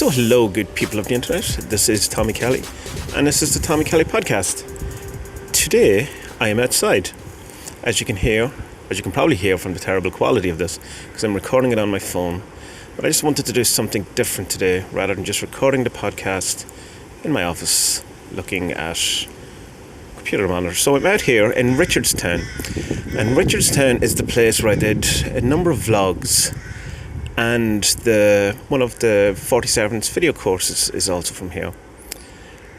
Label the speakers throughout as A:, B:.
A: So hello, good people of the internet. This is Tommy Kelly, and this is the Tommy Kelly podcast. Today, I am outside. As you can probably hear from the terrible quality of this, because I'm recording it on my phone. But I just wanted to do something different today, rather than just recording the podcast in my office, looking at computer monitor. So I'm out here in Richardstown, and Richardstown is the place where I did a number of vlogs. And one of the 47's video courses is also from here.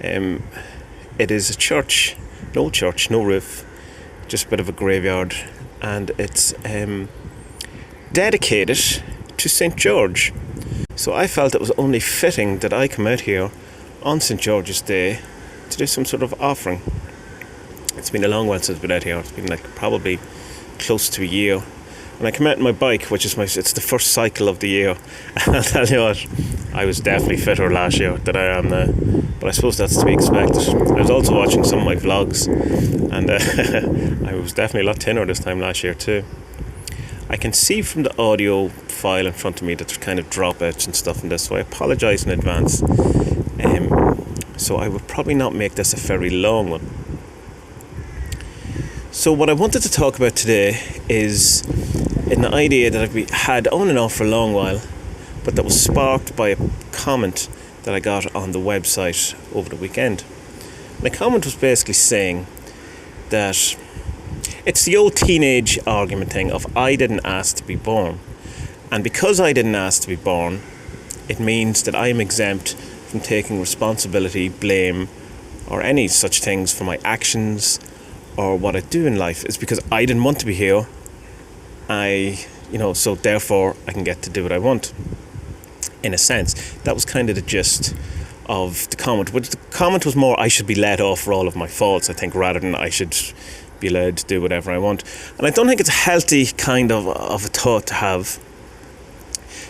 A: It is a church, an old church, no roof, just a bit of a graveyard, and it's dedicated to St. George. So I felt it was only fitting that I come out here on St. George's Day to do some sort of offering. It's been a long while since I've been out here. It's been probably close to a year. And I come out on my bike, it's the first cycle of the year. And I'll tell you what, I was definitely fitter last year than I am now. But I suppose that's to be expected. I was also watching some of my vlogs, and I was definitely a lot thinner this time last year too. I can see from the audio file in front of me that there's kind of dropouts and stuff in this, so I apologise in advance. So I would probably not make this a very long one. So what I wanted to talk about today is an idea that I've had on and off for a long while, but that was sparked by a comment that I got on the website over the weekend. My comment was basically saying that it's the old teenage argument thing of I didn't ask to be born, and because I didn't ask to be born, it means that I am exempt from taking responsibility, blame, or any such things for my actions or what I do in life. It's because I didn't want to be here. So therefore I can get to do what I want. In a sense, that was kind of the gist of the comment. But the comment was more I should be let off for all of my faults, I think, rather than I should be allowed to do whatever I want. And I don't think it's a healthy kind of a thought to have,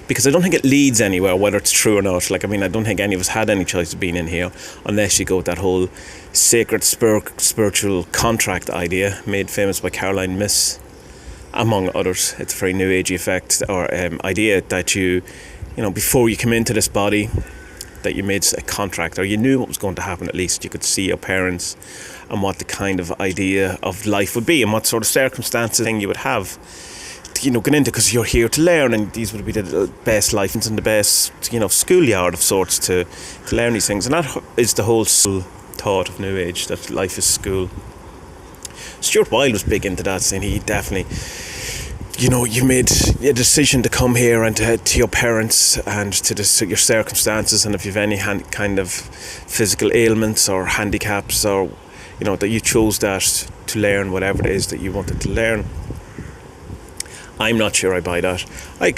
A: because I don't think it leads anywhere, whether it's true or not. I don't think any of us had any choice of being in here, unless you go with that whole sacred spiritual contract idea made famous by Caroline Myss, among others. It's a very new agey effect or idea that you before you come into this body, that you made a contract, or you knew what was going to happen. At least you could see your parents and what the kind of idea of life would be and what sort of circumstances you would have going into, because you're here to learn, and these would be the best life and the best schoolyard of sorts to learn these things. And that is the whole thought of New Age, that life is school. Stuart Wilde was big into that, saying he definitely, you made a decision to come here and to your parents and to your circumstances, and if you have any kind of physical ailments or handicaps, or that you chose that to learn whatever it is that you wanted to learn. I'm not sure I buy that.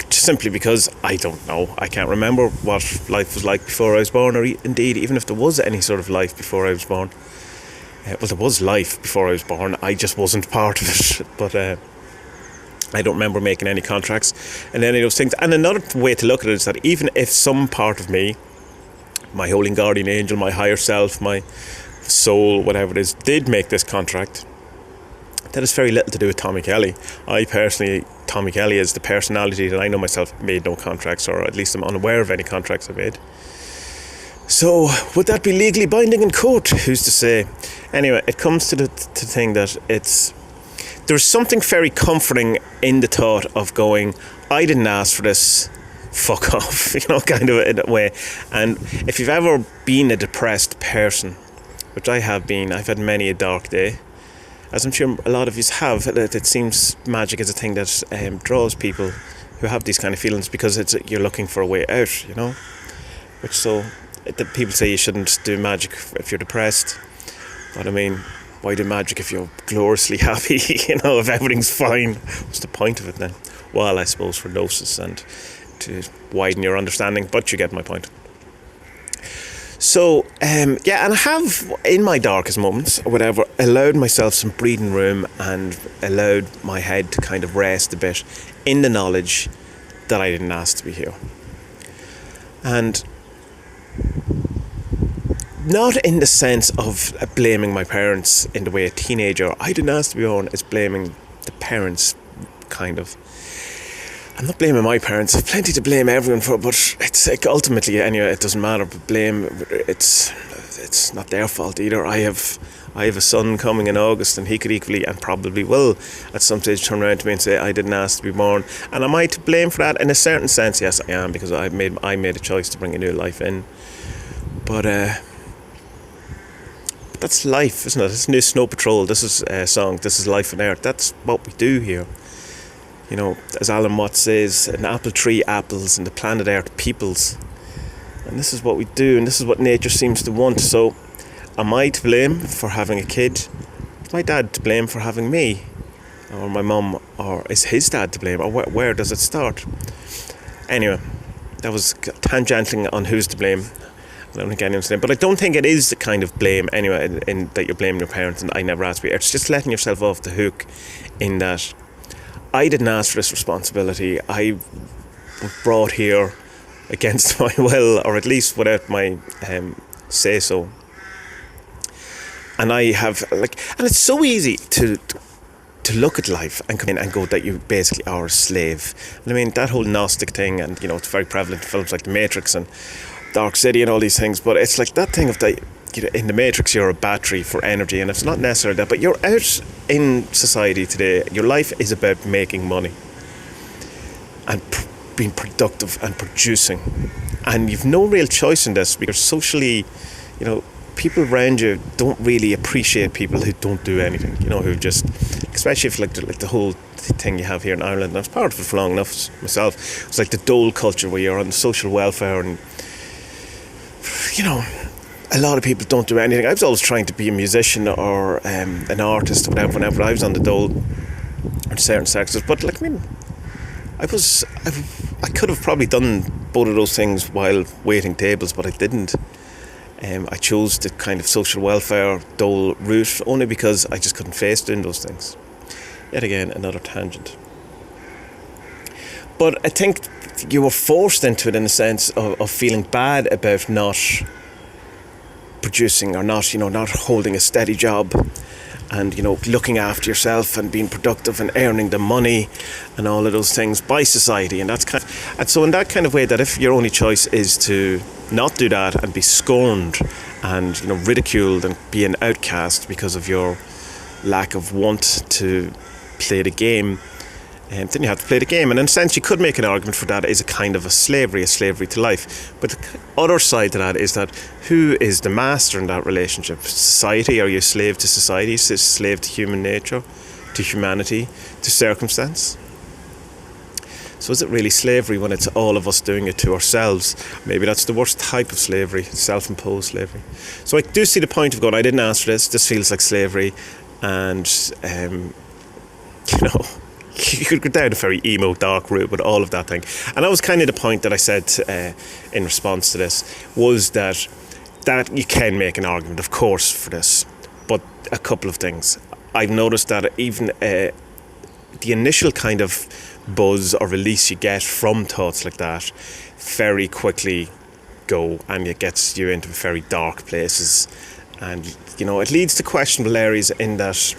A: Simply because I don't know. I can't remember what life was like before I was born, or indeed even if there was any sort of life before I was born. There was life before I was born. I just wasn't part of it. But I don't remember making any contracts and any of those things. And another way to look at it is that even if some part of me, my holy guardian angel, my higher self, my soul, whatever it is, did make this contract, that has very little to do with Tommy Kelly. I personally, Tommy Kelly is the personality that I know myself, made no contracts, or at least I'm unaware of any contracts I made. So would that be legally binding in court? Who's to say? Anyway, it comes to the thing that there's something very comforting in the thought of going, I didn't ask for this, fuck off, kind of in a way. And if you've ever been a depressed person, which I have been, I've had many a dark day, as I'm sure a lot of you have. It seems magic is a thing that draws people who have these kind of feelings, because you're looking for a way out, people say you shouldn't do magic if you're depressed. But why do magic if you're gloriously happy? If everything's fine, what's the point of it then? Well, I suppose for gnosis and to widen your understanding, but you get my point. So, and I have, in my darkest moments, or whatever, allowed myself some breathing room and allowed my head to kind of rest a bit in the knowledge that I didn't ask to be here. And not in the sense of blaming my parents in the way a teenager, I didn't ask to be born, is blaming the parents, kind of. I'm not blaming my parents. I've plenty to blame everyone for, but it's like ultimately, anyway, it doesn't matter. But it's not their fault either. I have a son coming in August, and he could equally, and probably will, at some stage turn around to me and say, I didn't ask to be born. And am I to blame for that? In a certain sense, yes, I am, because I made a choice to bring a new life in. But that's life, isn't it? This new Snow Patrol, this is a song, this is life on Earth. That's what we do here. You know, as Alan Watts says, an apple tree apples and the planet Earth peoples. And this is what we do, and this is what nature seems to want. So, am I to blame for having a kid? Is my dad to blame for having me? Or my mum? Or is his dad to blame? Or where does it start? Anyway, that was tangenting on who's to blame. I don't think anyone's to blame. But I don't think it is the kind of blame, anyway, in that you're blaming your parents and I never asked you. It's just letting yourself off the hook in that I didn't ask for this responsibility. I was brought here against my will, or at least without my say-so. And I have, and it's so easy to look at life and come in and go that you basically are a slave. And I mean, that whole Gnostic thing, and, you know, it's very prevalent in films like The Matrix and Dark City and all these things, but it's like that thing of that, you know, in The Matrix you're a battery for energy, and it's not necessarily that, but you're out in society today. Your life is about making money and being productive and producing, and you've no real choice in this, because socially, you know, people around you don't really appreciate people who don't do anything, you know, who just, especially if like the whole thing you have here in Ireland, and I was part of it for long enough myself. It's like the dole culture where you're on social welfare, and, you know, a lot of people don't do anything. I was always trying to be a musician or an artist or whatever whenever I was on the dole in certain sectors. But like, I mean, I could have probably done both of those things while waiting tables, but I didn't. I chose the kind of social welfare dole route only because I just couldn't face doing those things. Yet again, another tangent. But I think you were forced into it in the sense of feeling bad about not producing, or not, you know, not holding a steady job, and, you know, looking after yourself and being productive and earning the money and all of those things by society. And that's and so in that kind of way, that if your only choice is to not do that and be scorned and, you know, ridiculed and be an outcast because of your lack of want to play the game, then you have to play the game. And in a sense, you could make an argument for that as a kind of a slavery to life. But the other side to that is that who is the master in that relationship? Society? Are you a slave to society? Is a slave to human nature, to humanity, to circumstance? So is it really slavery when it's all of us doing it to ourselves? Maybe that's the worst type of slavery, self-imposed slavery. So I do see the point of going, I didn't ask for this feels like slavery. And, you know, you could go down a very emo, dark route with all of that thing. And that was kind of the point that I said in response to this, was that you can make an argument, of course, for this. But a couple of things. I've noticed that even the initial kind of buzz or release you get from thoughts like that very quickly go, and it gets you into very dark places. And, you know, it leads to questionable areas in that,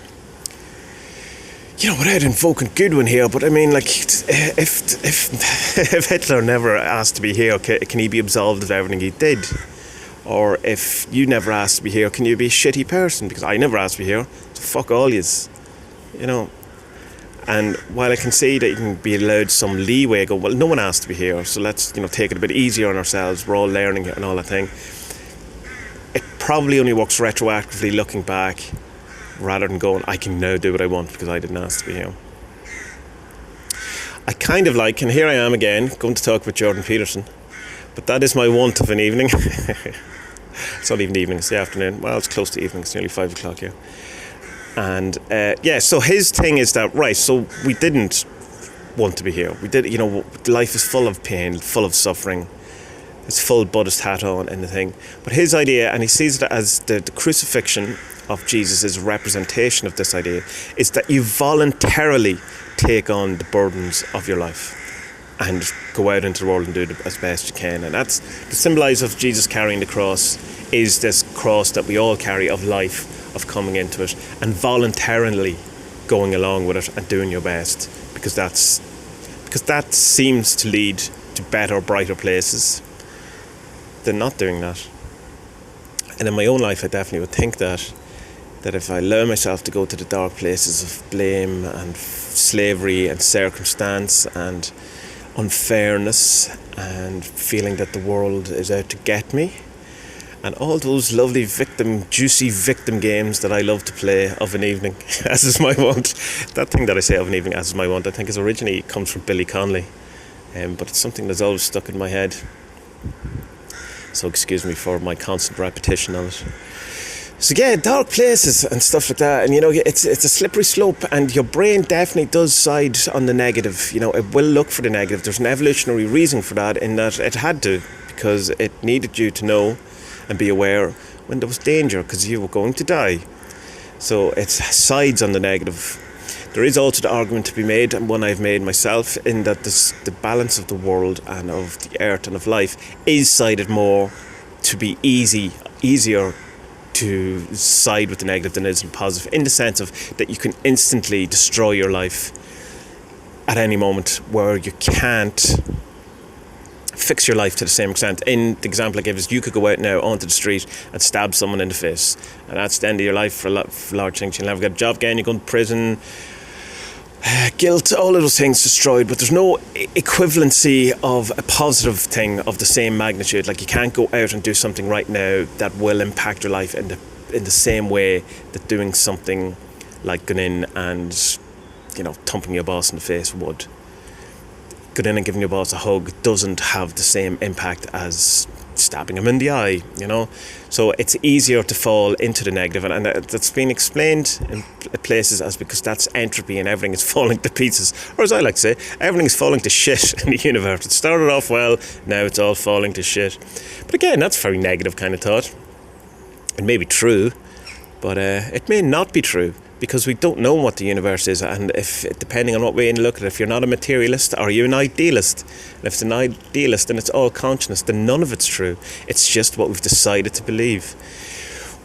A: you know, without invoking Goodwin here, but I mean, like, if Hitler never asked to be here, can he be absolved of everything he did? Or if you never asked to be here, can you be a shitty person? Because I never asked to be here, so fuck all yous, you know. And while I can see that you can be allowed some leeway, go, well, no one asked to be here, so let's, you know, take it a bit easier on ourselves, we're all learning it and all that thing. It probably only works retroactively looking back, rather than going, I can now do what I want because I didn't ask to be here. I kind of like, and here I am again, going to talk about Jordan Peterson, but that is my want of an evening. It's not even evening, it's the afternoon. Well, it's close to evening, it's nearly 5 o'clock here. And so his thing is that, right, so we didn't want to be here. We did, you know, life is full of pain, full of suffering. It's full Buddhist hat on and the thing. But his idea, and he sees it as the crucifixion of Jesus is a representation of this idea, is that you voluntarily take on the burdens of your life and go out into the world and do it as best you can. And that's the symbolize of Jesus carrying the cross, is this cross that we all carry of life, of coming into it and voluntarily going along with it and doing your best, because because that seems to lead to better, brighter places, than not doing that. And in my own life, I definitely would think that if I allow myself to go to the dark places of blame and slavery and circumstance and unfairness and feeling that the world is out to get me, and all those lovely juicy victim games that I love to play of an evening, as is my want. That thing that I say of an evening, as is my want, I think is originally comes from Billy Connolly, but it's something that's always stuck in my head. So excuse me for my constant repetition of it. So yeah, dark places and stuff like that, and it's a slippery slope, and your brain definitely does side on the negative. It will look for the negative. There's an evolutionary reason for that, in that it had to, because it needed you to know and be aware when there was danger, because you were going to die. So it sides on the negative. There is also the argument to be made, and one I've made myself, in that the balance of the world and of the earth and of life is sided more to be easier to side with the negative than it is in positive, in the sense of that you can instantly destroy your life at any moment, where you can't fix your life to the same extent. In the example I gave is, you could go out now onto the street and stab someone in the face, and that's the end of your life for large things. You'll never get a job again, you go to prison, guilt, all of those things destroyed. But there's no equivalency of a positive thing of the same magnitude. Like, you can't go out and do something right now that will impact your life in the same way that doing something like going in and thumping your boss in the face would. Going in and giving your boss a hug doesn't have the same impact as stabbing him in the eye, So it's easier to fall into the negative, and that's been explained in places as because that's entropy and everything is falling to pieces. Or as I like to say, everything is falling to shit in the universe. It started off well, now it's all falling to shit. But again, that's a very negative kind of thought. It may be true, but it may not be true, because we don't know what the universe is, and if, depending on what way you look at it, if you're not a materialist, are you an idealist? And if it's an idealist and it's all consciousness, then none of it's true. It's just what we've decided to believe,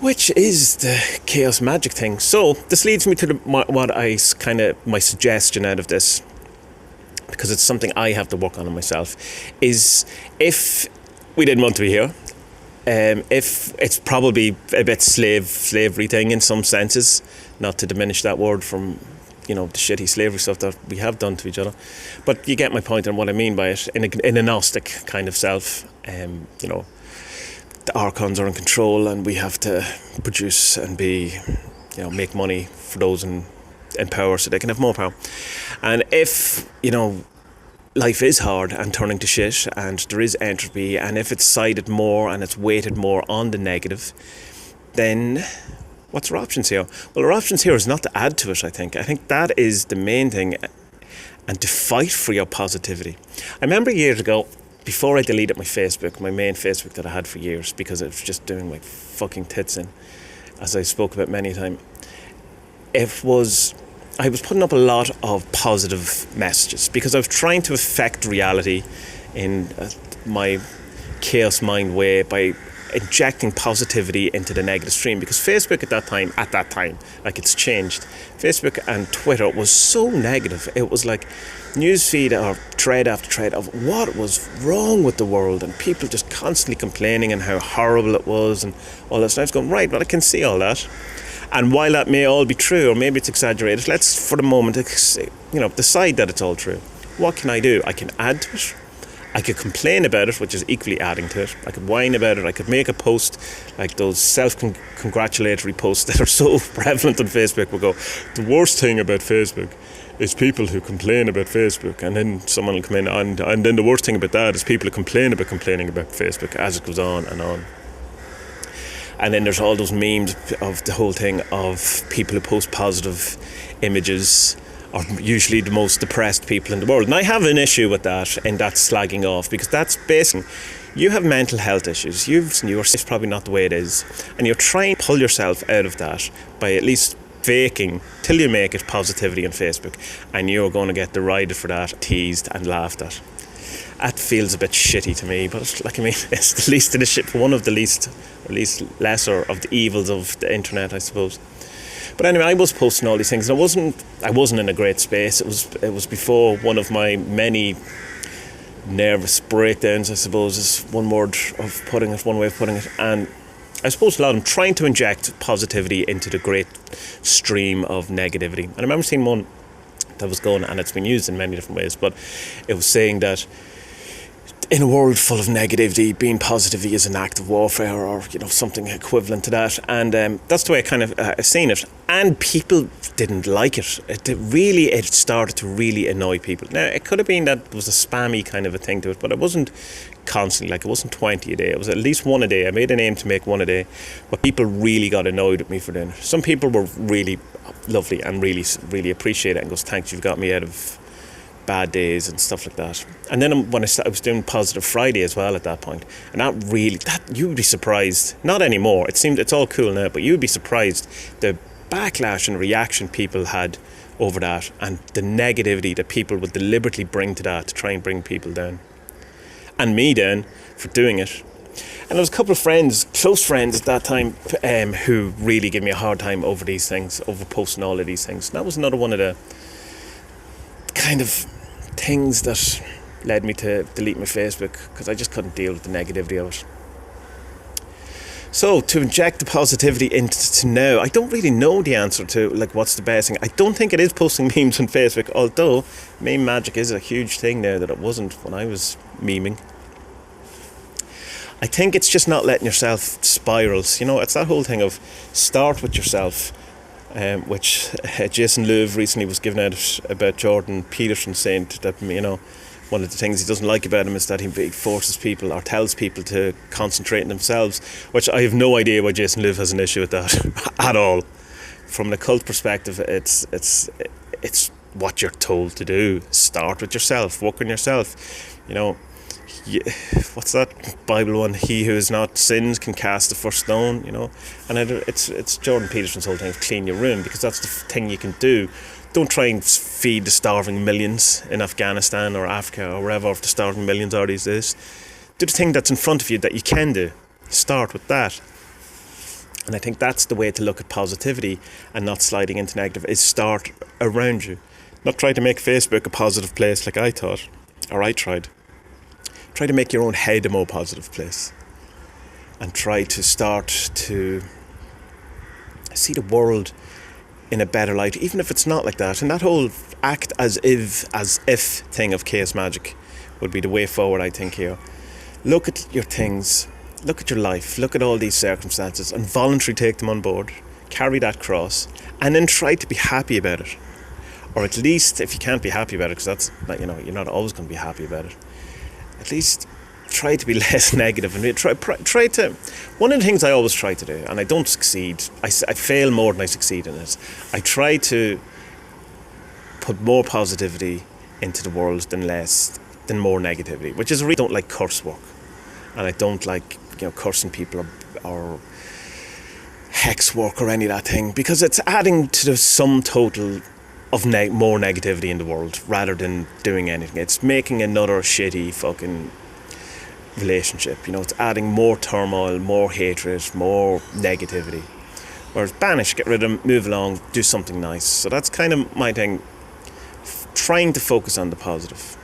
A: which is the chaos magic thing. So this leads me to my suggestion out of this, because it's something I have to work on myself, is if we didn't want to be here, if it's probably a bit slavery thing in some senses, not to diminish that word from the shitty slavery stuff that we have done to each other, but you get my point and what I mean by it. In a Gnostic kind of self, the archons are in control, and we have to produce and be, make money for those in power so they can have more power. And if life is hard and turning to shit, and there is entropy, and if it's sided more and it's weighted more on the negative, then what's our options here? Well, our options here is not to add to it, I think. I think that is the main thing, and to fight for your positivity. I remember years ago, before I deleted my Facebook, my main Facebook that I had for years, because it was just doing my fucking tits in, as I spoke about many a time, I was putting up a lot of positive messages, because I was trying to affect reality in my chaos mind way by injecting positivity into the negative stream. Because Facebook at that time, like, it's changed. Facebook and Twitter was so negative. It was like newsfeed or thread after thread of what was wrong with the world, and people just constantly complaining and how horrible it was and all that. So I was going, right, well, I can see all that. And while that may all be true, or maybe it's exaggerated, let's for the moment, decide that it's all true. What can I do? I can add to it. I could complain about it, which is equally adding to it. I could whine about it. I could make a post like those self-congratulatory posts that are so prevalent on Facebook. We'll go, the worst thing about Facebook is people who complain about Facebook. And then someone will come in, and then the worst thing about that is people who complain about complaining about Facebook, as it goes on and on. And then there's all those memes of the whole thing of people who post positive images are usually the most depressed people in the world. And I have an issue with that, and that's slagging off, because that's basically, you have mental health issues. Your life's probably not the way it is, and you're trying to pull yourself out of that by at least faking till you make it positivity on Facebook, and you're going to get derided for that, teased and laughed at. That feels a bit shitty to me, but it's the least of the shit, one of the least, or least lesser of the evils of the internet, I suppose. But anyway, I was posting all these things, and I wasn't in a great space. It was before one of my many nervous breakdowns, I suppose, is one way of putting it. And I suppose a lot of them trying to inject positivity into the great stream of negativity. And I remember seeing one that was going, and it's been used in many different ways, but it was saying that in a world full of negativity, being positivity is an act of warfare, or something equivalent to that. And that's the way I kind of seen it. And people didn't like it. It started to really annoy people. Now, it could have been that there was a spammy kind of a thing to it, but it wasn't constantly. Like, it wasn't 20 a day. It was at least one a day. I made an aim to make one a day, but people really got annoyed with me for doing it. Some people were really lovely and really, really appreciate it and goes, thanks, you've got me out of bad days and stuff like that. And then when I was doing Positive Friday as well at that point, and that you would be surprised. Not anymore. It's all cool now, but you would be surprised the backlash and reaction people had over that, and the negativity that people would deliberately bring to that to try and bring people down, and me down for doing it. And there was a couple of friends, close friends at that time, who really gave me a hard time over these things, over posting all of these things. And that was another one of the kind of things that led me to delete my Facebook, because I just couldn't deal with the negativity of it. So to inject the positivity into now, I don't really know the answer to what's the best thing. I don't think it is posting memes on Facebook, although meme magic is a huge thing now that it wasn't when I was memeing. I think it's just not letting yourself spiral. It's that whole thing of start with yourself, which Jason Louvre recently was giving out about Jordan Peterson, saying that one of the things he doesn't like about him is that he forces people or tells people to concentrate on themselves, which I have no idea why Jason Louvre has an issue with that at all. From an occult perspective, it's what you're told to do. Start with yourself, work on yourself. What's that Bible one? He who has not sinned can cast the first stone. And it's Jordan Peterson's whole thing of clean your room, because that's the thing you can do. Don't try and feed the starving millions in Afghanistan or Africa or wherever the starving millions are these days. Do the thing that's in front of you that you can do. Start with that. And I think that's the way to look at positivity and not sliding into negative, is start around you. Not try to make Facebook a positive place like I thought, or I tried. Try to make your own head a more positive place. And try to start to see the world in a better light, even if it's not like that. And that whole act as if thing of chaos magic would be the way forward, I think, here. Look at your things, look at your life, look at all these circumstances, and voluntarily take them on board. Carry that cross, and then try to be happy about it. Or at least, if you can't be happy about it, because that's not, you're not always going to be happy about it, at least try to be less negative, and try to. One of the things I always try to do, and I don't succeed, I fail more than I succeed in it. I try to put more positivity into the world than more negativity, which is I really don't like curse work, and I don't like cursing people or hex work or any of that thing, because it's adding to the sum total of more negativity in the world rather than doing anything. It's making another shitty fucking relationship. It's adding more turmoil, more hatred, more negativity. Whereas banish, get rid of them, move along, do something nice. So that's kind of my thing, trying to focus on the positive.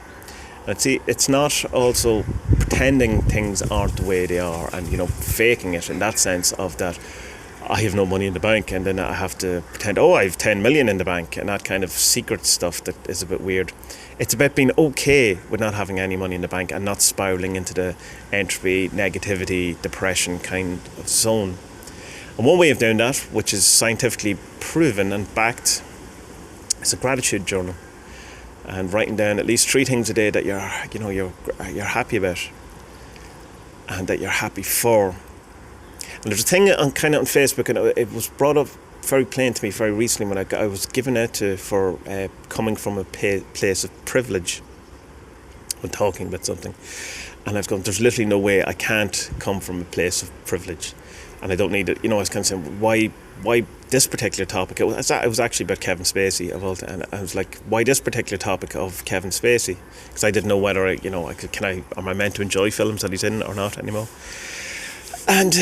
A: And see, it's not also pretending things aren't the way they are and faking it in that sense of that I have no money in the bank, and then I have to pretend, I have 10 million in the bank, and that kind of secret stuff that is a bit weird. It's about being okay with not having any money in the bank and not spiraling into the entropy, negativity, depression kind of zone. And one way of doing that, which is scientifically proven and backed, is a gratitude journal, and writing down at least 3 things a day that you're happy about and that you're happy for. And there's a thing on Facebook, and it was brought up very plain to me very recently when I was given out for coming from a place of privilege when talking about something. And I've gone, there's literally no way I can't come from a place of privilege. And I don't need it. I was kind of saying, why this particular topic? It was actually about Kevin Spacey of all, and I was like, why this particular topic of Kevin Spacey? Because I didn't know whether am I meant to enjoy films that he's in or not anymore. And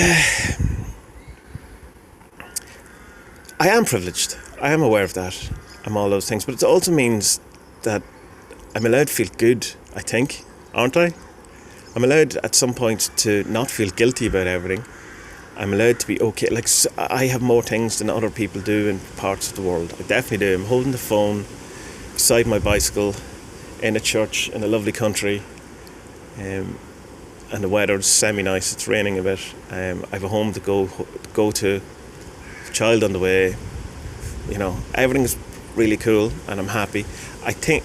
A: I am privileged. I am aware of that. I'm all those things. But it also means that I'm allowed to feel good, I think, aren't I? I'm allowed at some point to not feel guilty about everything. I'm allowed to be okay. Like, I have more things than other people do in parts of the world. I definitely do. I'm holding the phone beside my bicycle in a church in a lovely country, and the weather's semi-nice. It's raining a bit. I have a home to go to, a child on the way. You know, everything's really cool, and I'm happy. I think,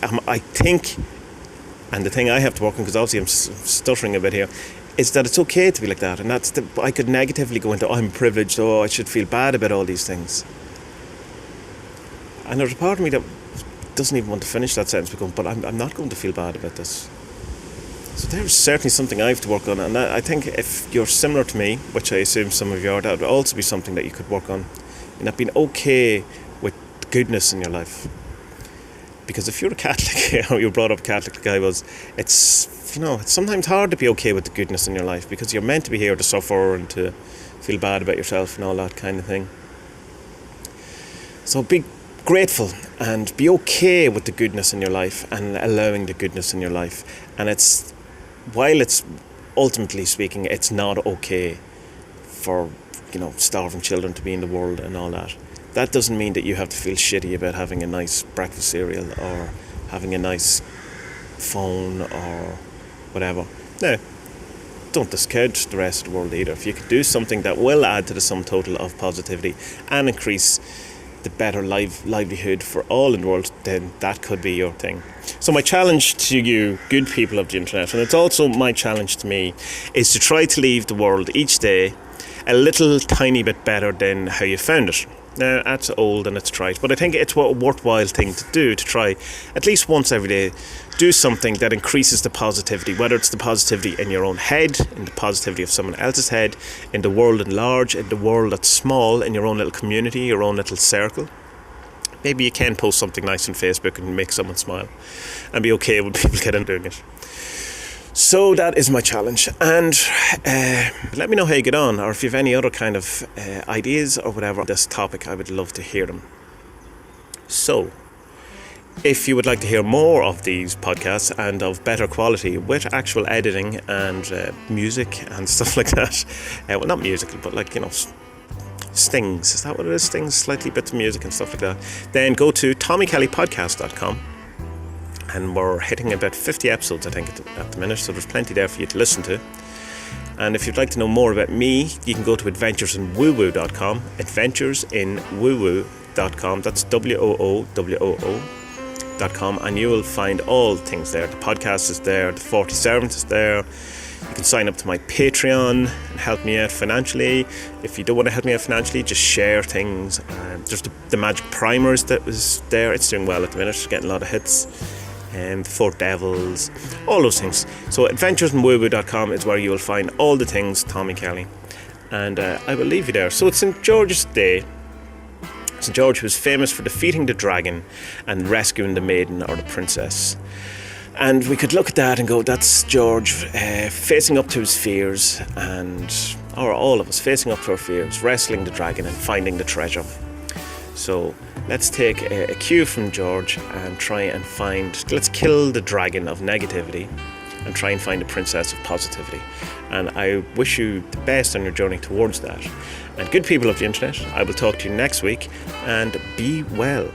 A: and the thing I have to work on, because obviously I'm stuttering a bit here, is that it's okay to be like that. And I could negatively go into, I'm privileged, I should feel bad about all these things. And there's a part of me that doesn't even want to finish that sentence, but I'm not going to feel bad about this. So there's certainly something I have to work on. And I think if you're similar to me, which I assume some of you are, that would also be something that you could work on. And that being okay with goodness in your life. Because if you're a Catholic, or you're brought up Catholic like I was, it's sometimes hard to be okay with the goodness in your life, because you're meant to be here to suffer and to feel bad about yourself and all that kind of thing. So be grateful and be okay with the goodness in your life and allowing the goodness in your life. And while it's ultimately speaking, it's not okay for, starving children to be in the world and all that. That doesn't mean that you have to feel shitty about having a nice breakfast cereal or having a nice phone or whatever. No, don't discourage the rest of the world either. If you can do something that will add to the sum total of positivity and increase the better livelihood for all in the world, then that could be your thing. So my challenge to you, good people of the internet, and it's also my challenge to me, is to try to leave the world each day a little tiny bit better than how you found it. Now, that's old and it's trite, but I think it's a worthwhile thing to do, to try at least once every day, do something that increases the positivity, whether it's the positivity in your own head, in the positivity of someone else's head, in the world at large, in the world that's small, in your own little community, your own little circle. Maybe you can post something nice on Facebook and make someone smile, and be okay with people getting doing it. So that is my challenge, and let me know how you get on, or if you have any other kind of ideas or whatever on this topic, I would love to hear them. So, if you would like to hear more of these podcasts and of better quality with actual editing and music and stuff like that, well, not musical, but stings, is that what it is? Stings, slightly bits of music and stuff like that. Then go to TommyKellyPodcast.com. And we're hitting about 50 episodes, I think, at the minute, so there's plenty there for you to listen to. And if you'd like to know more about me, you can go to adventuresinwoowoo.com, adventuresinwoowoo.com, that's WOOWOO.com, and you will find all things there. The podcast is there, the 40 Servants is there. You can sign up to my Patreon and help me out financially. If you don't want to help me out financially, just share things. There's the Magic Primers that was there. It's doing well at the minute, getting a lot of hits. For Devils, all those things. So adventuresinwoowoo.com is where you will find all the things Tommy Kelly. And I will leave you there. So it's St. George's Day. St. George was famous for defeating the dragon and rescuing the maiden or the princess. And we could look at that and go, that's George facing up to his fears, or all of us facing up to our fears, wrestling the dragon and finding the treasure. So let's take a cue from George and let's kill the dragon of negativity and try and find the princess of positivity. And I wish you the best on your journey towards that. And good people of the internet, I will talk to you next week, and be well.